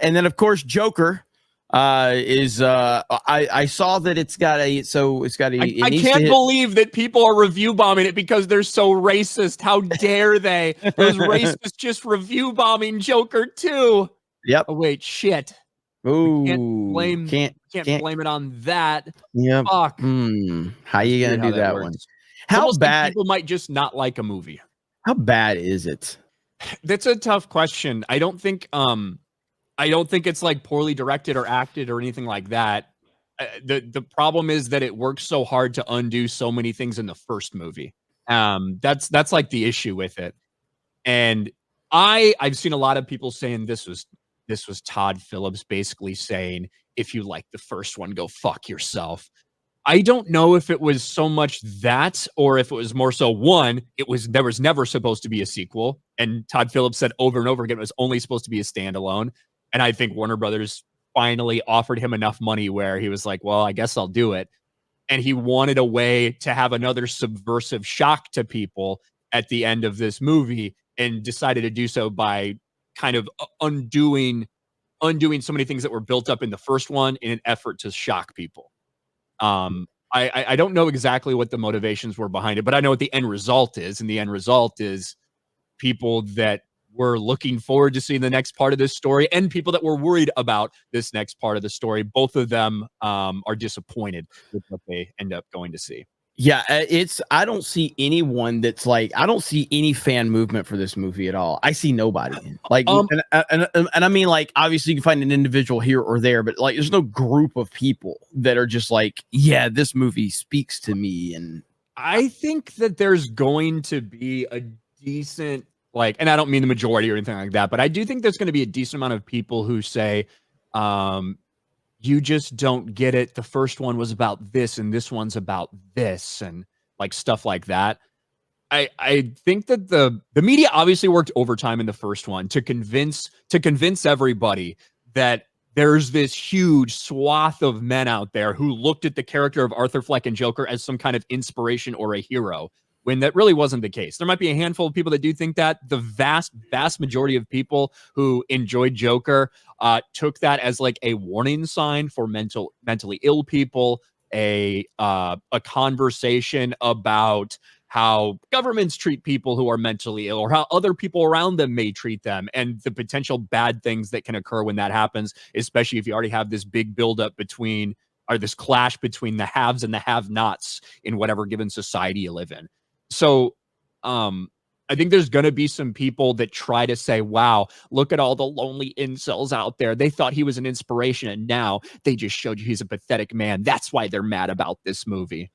And then of course Joker is I saw that it's got a I can't believe that people are review bombing it because they're so racist. How dare they? Those racists just review bombing Joker 2. Yep. Oh wait, shit. Ooh, can't blame it on that. Yep. Fuck. How you gonna do that one? How bad? Like people might just not like a movie. How bad is it? That's a tough question. I don't think it's like poorly directed or acted or anything like that. The problem is that it works so hard to undo so many things in the first movie. That's like the issue with it. And I've seen a lot of people saying this was Todd Phillips basically saying, if you like the first one, go fuck yourself. I don't know if it was so much that, or if it was more so one, there was never supposed to be a sequel. And Todd Phillips said over and over again, it was only supposed to be a standalone. And I think Warner Brothers finally offered him enough money where he was like, well, I guess I'll do it. And he wanted a way to have another subversive shock to people at the end of this movie, and decided to do so by kind of undoing so many things that were built up in the first one in an effort to shock people. I don't know exactly what the motivations were behind it, but I know what the end result is. And the end result is people that were looking forward to seeing the next part of this story and people that were worried about this next part of the story. Both of them are disappointed with what they end up going to see. Yeah, I don't see anyone that's like, I don't see any fan movement for this movie at all. I see nobody. Like, and I mean, like, obviously you can find an individual here or there, but like, there's no group of people that are just like, yeah, this movie speaks to me. And I think that there's going to be a decent, like, and I don't mean the majority or anything like that, but I do think there's going to be a decent amount of people who say, you just don't get it. The first one was about this and this one's about this, and like stuff like that. I think that the media obviously worked overtime in the first one to convince everybody that there's this huge swath of men out there who looked at the character of Arthur Fleck and Joker as some kind of inspiration or a hero, when that really wasn't the case. There might be a handful of people that do think that. The vast majority of people who enjoyed Joker took that as like a warning sign for mentally ill people, a conversation about how governments treat people who are mentally ill, or how other people around them may treat them, and the potential bad things that can occur when that happens, especially if you already have this big buildup between, or this clash between the haves and the have-nots in whatever given society you live in. So I think there's going to be some people that try to say, wow, look at all the lonely incels out there. They thought he was an inspiration, and now they just showed you he's a pathetic man. That's why they're mad about this movie.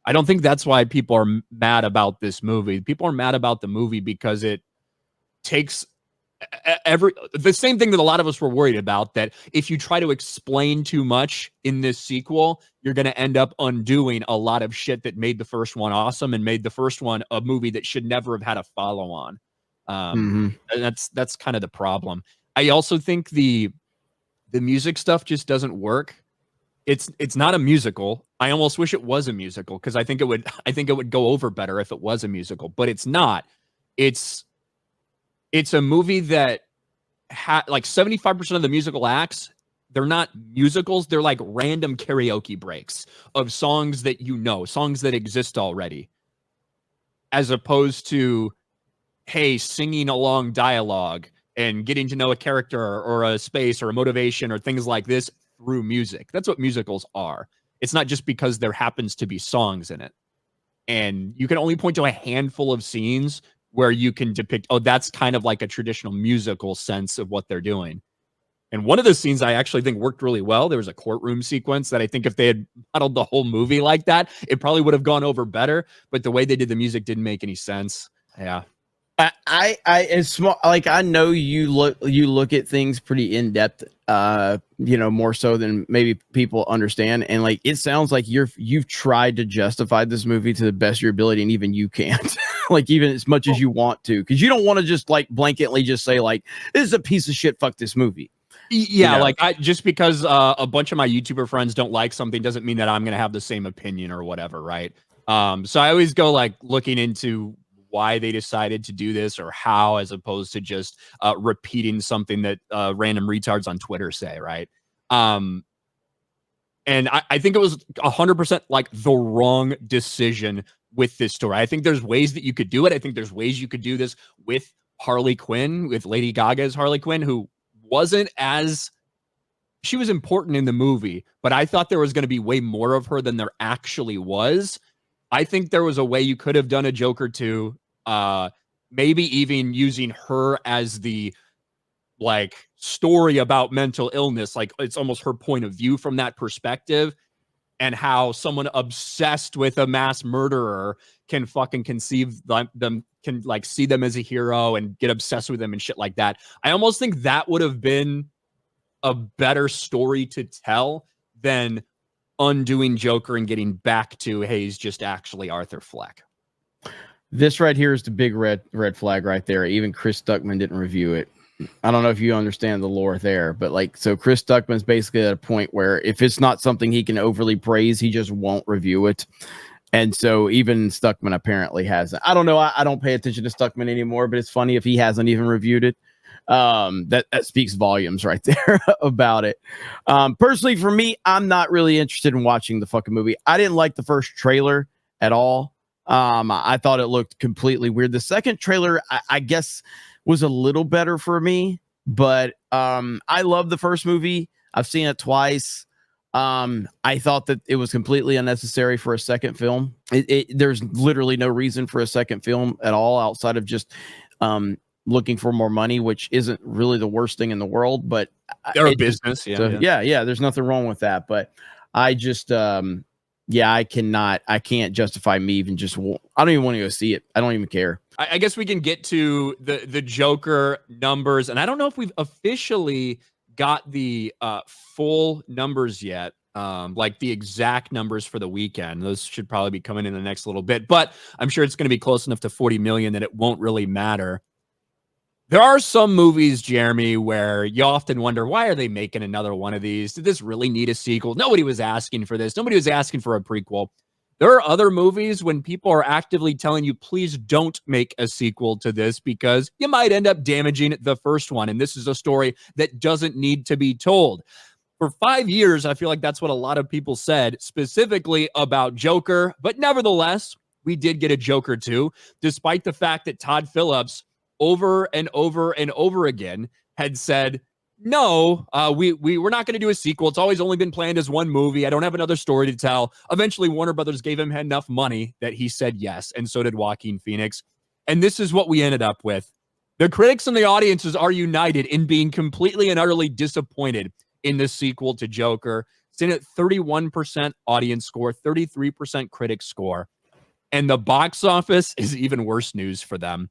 I don't think that's why people are mad about this movie. People are mad about the movie because it takes the same thing that a lot of us were worried about, that if you try to explain too much in this sequel, you're going to end up undoing a lot of shit that made the first one awesome and made the first one a movie that should never have had a follow on. And that's kind of the problem. I also think the music stuff just doesn't work. It's not a musical. I almost wish it was a musical, because I think it would go over better if it was a musical, but it's not. It's a movie that like 75% of the musical acts, they're not musicals. They're like random karaoke breaks of songs that songs that exist already, as opposed to, hey, singing along dialogue and getting to know a character or a space or a motivation or things like this through music. That's what musicals are. It's not just because there happens to be songs in it. And you can only point to a handful of scenes where you can depict, oh, that's kind of like a traditional musical sense of what they're doing. And one of the scenes I actually think worked really well, there was a courtroom sequence that I think if they had modeled the whole movie like that, it probably would have gone over better. But the way they did the music didn't make any sense. Yeah. It's small. Like, I know you look at things pretty in depth, more so than maybe people understand. And like, it sounds like you've tried to justify this movie to the best of your ability, and even you can't. Like, even as much as you want to, because you don't want to just like blanketly just say like, this is a piece of shit, fuck this movie. Yeah, like just because a bunch of my YouTuber friends don't like something doesn't mean that I'm gonna have the same opinion or whatever, right? So I always go like looking into why they decided to do this or how, as opposed to just repeating something that random retards on Twitter say, right? And I think it was 100% like the wrong decision with this story. I think there's ways that you could do it. I think there's ways you could do this with Harley Quinn, with Lady Gaga's Harley Quinn, who wasn't as, she was important in the movie, but I thought there was going to be way more of her than there actually was. I think there was a way you could have done a Joker 2, maybe even using her as the like story about mental illness. Like it's almost her point of view from that perspective, and how someone obsessed with a mass murderer can fucking conceive them, can like see them as a hero and get obsessed with them and shit like that. I almost think that would have been a better story to tell than undoing Joker and getting back to, hey, he's just actually Arthur Fleck. This right here is the big red flag right there. Even Chris Stuckman didn't review it. I don't know if you understand the lore there, but like, so Chris Stuckman's basically at a point where if it's not something he can overly praise, he just won't review it. And so even Stuckman apparently hasn't. I don't know. I don't pay attention to Stuckman anymore, but it's funny if he hasn't even reviewed it. That speaks volumes right there about it. Personally, for me, I'm not really interested in watching the fucking movie. I didn't like the first trailer at all. I thought it looked completely weird. The second trailer, I guess, was a little better for me, but I love the first movie. I've seen it twice. I thought that it was completely unnecessary for a second film. There's literally no reason for a second film at all outside of just looking for more money, which isn't really the worst thing in the world, but they're a business. Yeah. There's nothing wrong with that, but I just I can't justify me even just, I don't even want to go see it. I don't even care. I guess we can get to the Joker numbers, and I don't know if we've officially got the full numbers yet, like the exact numbers for the weekend. Those should probably be coming in the next little bit, but I'm sure it's going to be close enough to 40 million that it won't really matter. There are some movies, Jeremy, where you often wonder, why are they making another one of these? Did this really need a sequel? Nobody was asking for this. Nobody was asking for a prequel. There are other movies when people are actively telling you, please don't make a sequel to this because you might end up damaging the first one. And this is a story that doesn't need to be told. For 5 years, I feel like that's what a lot of people said, specifically about Joker. But nevertheless, we did get a Joker 2, despite the fact that Todd Phillips over and over and over again had said, no, we're not going to do a sequel. It's always only been planned as one movie. I don't have another story to tell. Eventually, Warner Brothers gave him enough money that he said yes, and so did Joaquin Phoenix. And this is what we ended up with. The critics and the audiences are united in being completely and utterly disappointed in the sequel to Joker, sitting at 31% audience score, 33% critic score. And the box office is even worse news for them.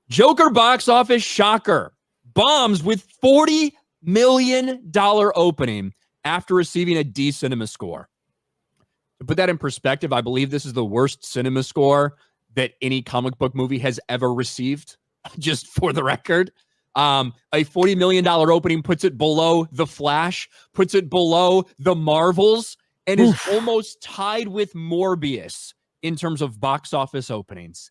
Joker box office shocker. Bombs with $40 million opening after receiving a D cinema score. To put that in perspective, I believe this is the worst cinema score that any comic book movie has ever received, just for the record. A $40 million opening puts it below The Flash, puts it below The Marvels, and is almost tied with Morbius in terms of box office openings.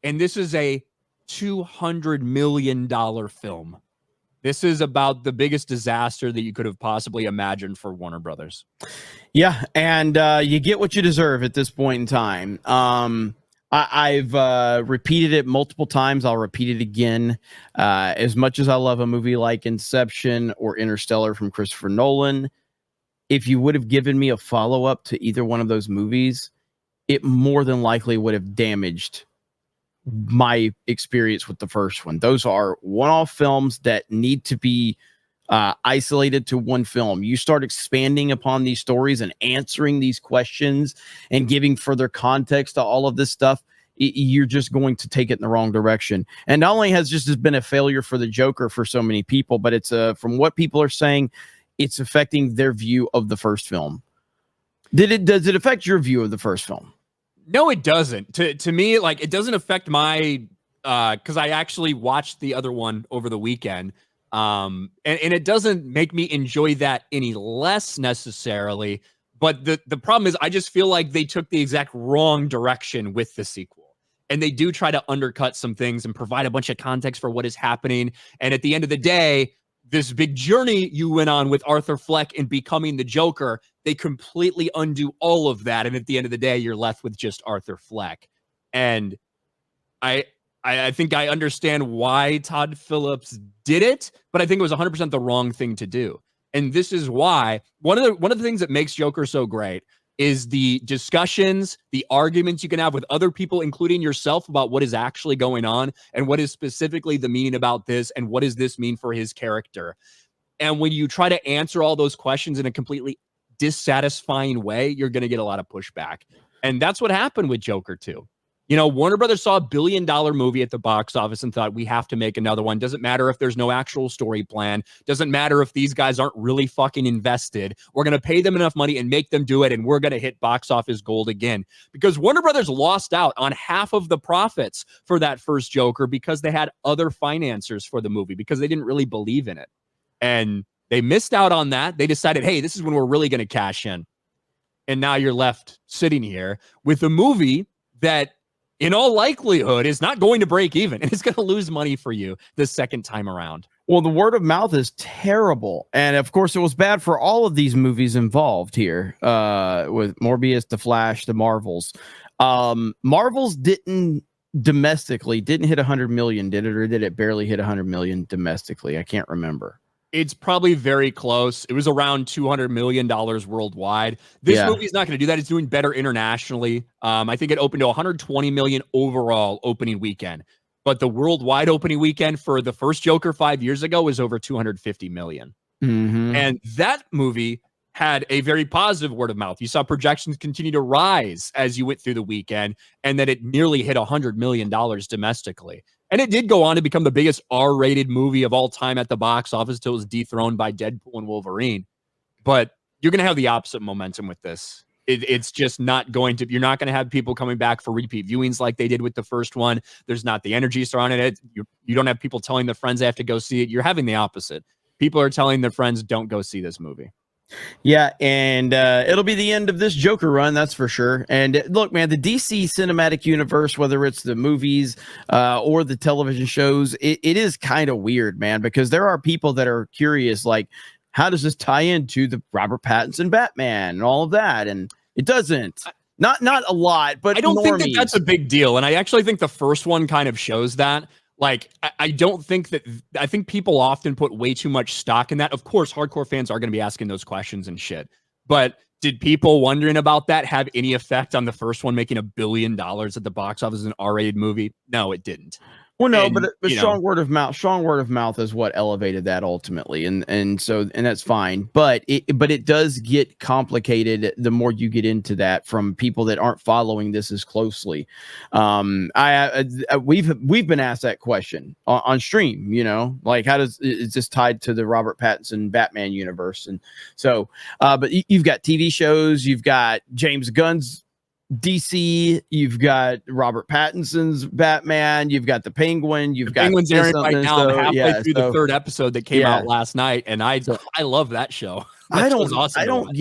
And this is a $200 million film. This is about the biggest disaster that you could have possibly imagined for Warner Brothers. Yeah, and you get what you deserve at this point in time. I've repeated it multiple times. I'll repeat it again. As much as I love a movie like Inception or Interstellar from Christopher Nolan, if you would have given me a follow-up to either one of those movies, it more than likely would have damaged my experience with the first one. Those are one-off films that need to be isolated to one film. You start expanding upon these stories and answering these questions and giving further context to all of this stuff, you're just going to take it in the wrong direction. And not only has just been a failure for the Joker for so many people, but it's from what people are saying, it's affecting their view of the first film. Does it affect your view of the first film? No, it doesn't. To me, like, it doesn't affect my because I actually watched the other one over the weekend. And it doesn't make me enjoy that any less necessarily. But the problem is I just feel like they took the exact wrong direction with the sequel. And they do try to undercut some things and provide a bunch of context for what is happening. And at the end of the day, this big journey you went on with Arthur Fleck in becoming the Joker, they completely undo all of that. And at the end of the day, you're left with just Arthur Fleck. And I think I understand why Todd Phillips did it, but I think it was 100% the wrong thing to do. And this is why one of the things that makes Joker so great is the discussions, the arguments you can have with other people, including yourself, about what is actually going on and what is specifically the meaning about this and what does this mean for his character. And when you try to answer all those questions in a completely dissatisfying way, you're going to get a lot of pushback. And that's what happened with Joker 2. You know, Warner Brothers saw $1 billion movie at the box office and thought, we have to make another one. Doesn't matter if there's no actual story plan. Doesn't matter if these guys aren't really fucking invested. We're going to pay them enough money and make them do it, and we're going to hit box office gold again. Because Warner Brothers lost out on half of the profits for that first Joker because they had other financiers for the movie, because they didn't really believe in it. And they missed out on that. They decided, hey, this is when we're really going to cash in. And now you're left sitting here with a movie that, in all likelihood, is not going to break even, and it's going to lose money for you the second time around. Well, the word of mouth is terrible. And of course, it was bad for all of these movies involved here, with Morbius, The Flash, the Marvels. Marvels didn't hit 100 million, did it? Or did it barely hit 100 million domestically? I can't remember. It's probably very close. It was around $200 million worldwide. This movie is not going to do that. It's doing better internationally. I think it opened to 120 million overall opening weekend. But the worldwide opening weekend for the first Joker 5 years ago was over 250 million. Mm-hmm. And that movie had a very positive word of mouth. You saw projections continue to rise as you went through the weekend, and that it nearly hit $100 million domestically. And it did go on to become the biggest R-rated movie of all time at the box office until it was dethroned by Deadpool and Wolverine. But you're going to have the opposite momentum with this. It's just not going to, you're not going to have people coming back for repeat viewings like they did with the first one. There's not the energy surrounding it. You don't have people telling their friends they have to go see it. You're having the opposite. People are telling their friends, don't go see this movie. Yeah, and it'll be the end of this Joker run, that's for sure. And look, man, the DC cinematic universe, whether it's the movies or the television shows, it is kind of weird, man, because there are people that are curious, like, how does this tie into the Robert Pattinson Batman and all of that? And it doesn't. Not a lot, but I don't think that that's a big deal. And I actually think the first one kind of shows that. Like, I don't think that, I think people often put way too much stock in that. Of course, hardcore fans are going to be asking those questions and shit. But did people wondering about that have any effect on the first one making $1 billion at the box office as an R-rated movie? No, it didn't. Well, no, but strong word of mouth is what elevated that ultimately, and that's fine. But it does get complicated the more you get into that from people that aren't following this as closely. We've been asked that question on stream. You know, like, how is this tied to the Robert Pattinson Batman universe? And so, but you've got TV shows, you've got James Gunn's DC, you've got Robert Pattinson's Batman, you've got the Penguin, you've got Penguin's airing right now. I'm halfway through the third episode that came out last night, and I love that show. I don't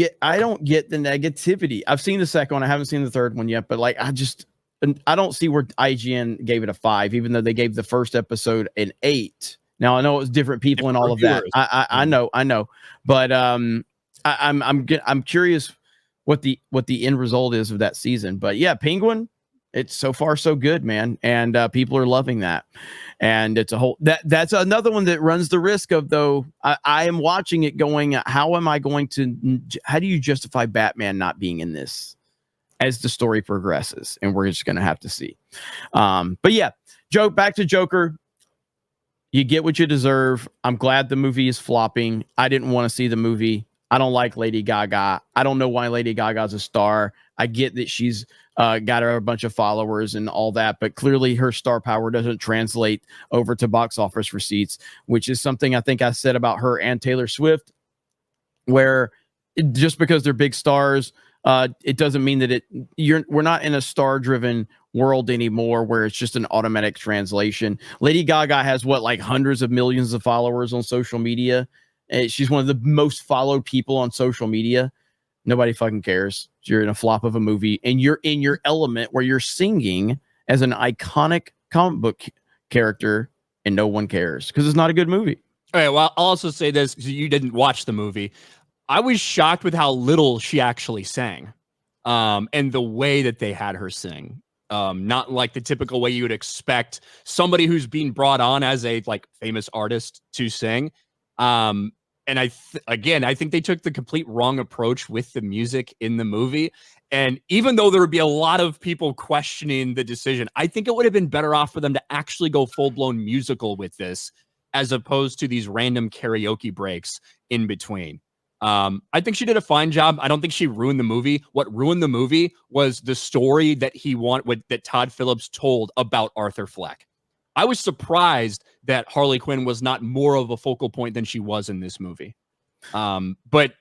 get the negativity. I've seen the second one, I haven't seen the third one yet, but like, I don't see where IGN gave it a 5, even though they gave the first episode an 8. Now I know it was different people and all of that. I know, but I'm curious what the end result is of that season. But yeah, Penguin, it's so far so good, man, and people are loving that. And it's a whole that's another one that runs the risk of, though, I am watching it going, how do you justify Batman not being in this as the story progresses? And we're just gonna have to see. But yeah, back to Joker. You get what you deserve. I'm glad the movie is flopping. I didn't want to see the movie. I don't like Lady Gaga. I don't know why Lady Gaga's a star. I get that she's got her a bunch of followers and all that, but clearly her star power doesn't translate over to box office receipts, which is something I think I said about her and Taylor Swift, where just because they're big stars, it doesn't mean that we're not in a star-driven world anymore where it's just an automatic translation. Lady Gaga has like hundreds of millions of followers on social media. She's one of the most followed people on social media. Nobody fucking cares. You're in a flop of a movie and you're in your element where you're singing as an iconic comic book character, and no one cares because it's not a good movie. All right, well, I'll also say this because you didn't watch the movie. I was shocked with how little she actually sang, and the way that they had her sing. Not like the typical way you would expect somebody who's being brought on as a like famous artist to sing. And I think they took the complete wrong approach with the music in the movie. And even though there would be a lot of people questioning the decision, I think it would have been better off for them to actually go full-blown musical with this, as opposed to these random karaoke breaks in between. I think she did a fine job. I don't think she ruined the movie. What ruined the movie was the story that that Todd Phillips told about Arthur Fleck. I was surprised that Harley Quinn was not more of a focal point than she was in this movie. But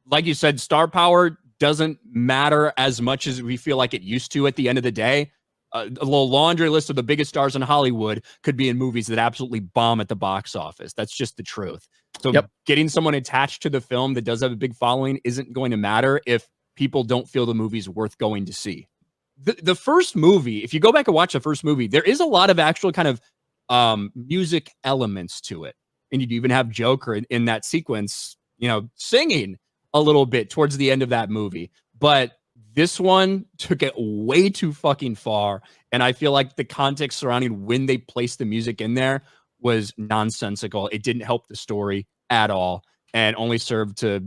like you said, star power doesn't matter as much as we feel like it used to at the end of the day. A little laundry list of the biggest stars in Hollywood could be in movies that absolutely bomb at the box office. That's just the truth. So getting someone attached to the film that does have a big following isn't going to matter if people don't feel the movie's worth going to see. The first movie, if you go back and watch the first movie, there is a lot of actual kind of music elements to it. And you even have Joker in that sequence, singing a little bit towards the end of that movie. But this one took it way too fucking far. And I feel like the context surrounding when they placed the music in there was nonsensical. It didn't help the story at all and only served to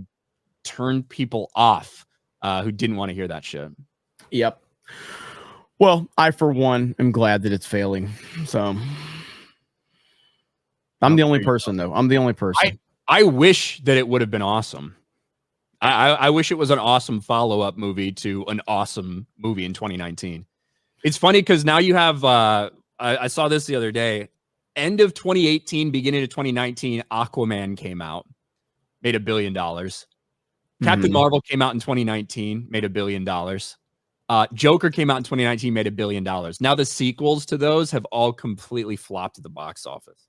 turn people off who didn't want to hear that shit. Yep. Well, I, for one, am glad that it's failing. So I'm the only person, though. I'm the only person. I wish that it would have been awesome. I wish it was an awesome follow-up movie to an awesome movie in 2019. It's funny because now you have, I saw this the other day, end of 2018, beginning of 2019, Aquaman came out, made $1 billion. Captain Marvel came out in 2019, made $1 billion. Joker came out in 2019, made $1 billion. Now the sequels to those have all completely flopped at the box office.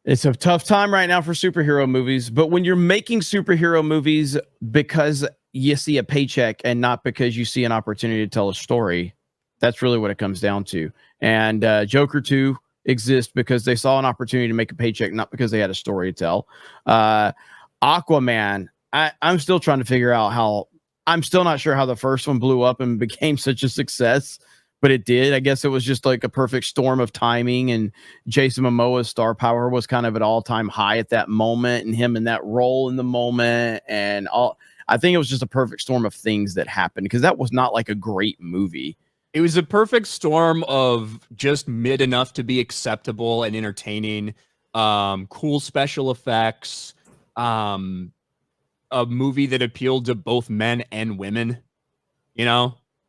It's a tough time right now for superhero movies, but when you're making superhero movies because you see a paycheck and not because you see an opportunity to tell a story, that's really what it comes down to. And Joker 2 exists because they saw an opportunity to make a paycheck, not because they had a story to tell. Aquaman, I'm still trying to figure out how. I'm still not sure how the first one blew up and became such a success, but it did. I guess it was just like a perfect storm of timing, and Jason Momoa's star power was kind of at all-time high at that moment, and him in that role in the moment, and all. I think it was just a perfect storm of things that happened, because that was not like a great movie. It was a perfect storm of just mid enough to be acceptable and entertaining, cool special effects, a movie that appealed to both men and women.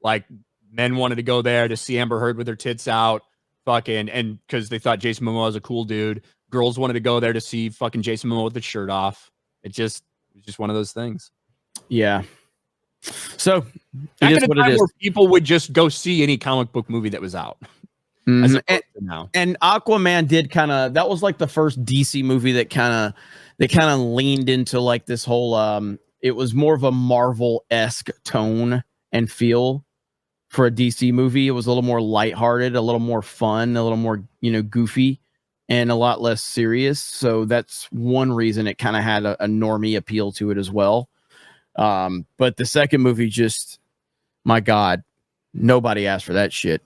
Like men wanted to go there to see Amber Heard with her tits out, and because they thought Jason Momoa was a cool dude. Girls wanted to go there to see fucking Jason Momoa with the shirt off. It was just one of those things. Yeah. So back in a time where people would just go see any comic book movie that was out. And Aquaman did that was like the first DC movie that kind of leaned into like this whole it was more of a Marvel-esque tone and feel for a DC movie. It was a little more lighthearted, a little more fun, a little more goofy, and a lot less serious. So that's one reason it kind of had a normie appeal to it as well. But the second movie, just, my God, nobody asked for that shit.